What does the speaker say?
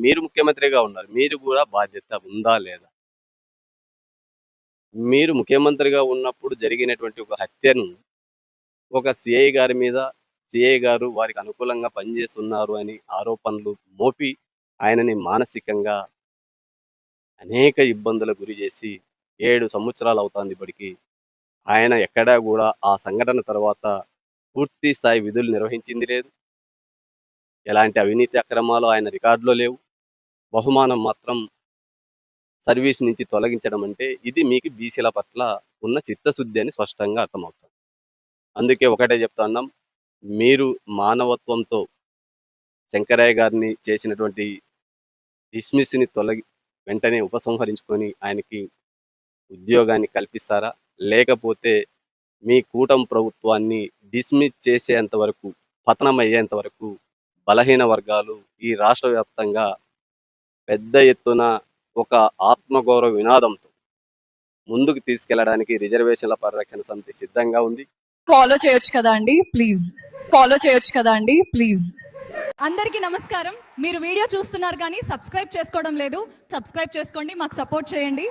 మీరు ముఖ్యమంత్రిగా ఉన్నారు. మీరు గూడా బాధ్యత ఉందా లేదా? మీరు ముఖ్యమంత్రిగా ఉన్నప్పుడు జరిగినటువంటి ఒక హత్యను ఒక సీఐ గారి మీద సీఐ గారు వారికి అనుకూలంగా పనిచేస్తున్నారు అని ఆరోపణలు మోపి ఆయనని మానసికంగా అనేక ఇబ్బందులకు గురి చేసి 7 సంవత్సరాలు అవుతాంది ఇప్పటికి. ఆయన ఎక్కడా గూడా ఆ సంఘటన తర్వాత పూర్తి స్థాయి విధులు నిర్వహించింది లేదు. ఎలాంటి అవినీతి అక్రమాలు ఆయన రికార్డులో లేవు. బహుమానం మాత్రం సర్వీస్ నుంచి తొలగించడం అంటే ఇది మీకు బీసీల పట్ల ఉన్న చిత్తశుద్ధి అని స్పష్టంగా అర్థమవుతుంది. అందుకే ఒకటే చెప్తున్నాం. మీరు మానవత్వంతో శంకరయ్య గారిని చేసినటువంటి డిస్మిస్‌ని వెంటనే ఉపసంహరించుకొని ఆయనకి ఉద్యోగాన్ని కల్పిస్తారా? లేకపోతే మీ కూటమి ప్రభుత్వాన్ని డిస్మిస్ చేసేంత వరకు, పతనమయ్యేంత వరకు బలహీన వర్గాలు ఈ రాష్ట్ర వ్యాప్తంగా పెద్ద ఎత్తున ఒక ఆత్మగౌరవ వినాదంతో ముందుకు తీసుకెళ్లడానికి రిజర్వేషన్ల పరిరక్షణ సమితి సిద్ధంగా ఉంది. ఫాలో చేయొచ్చు కదా అండి ప్లీజ్. ఫాలో చేయొచ్చు కదా అండి ప్లీజ్. అందరికీ నమస్కారం. మీరు వీడియో చూస్తున్నారు కానీ సబ్స్క్రైబ్ చేసుకోవడం లేదు. సబ్స్క్రైబ్ చేసుకోండి, మాకు సపోర్ట్ చేయండి.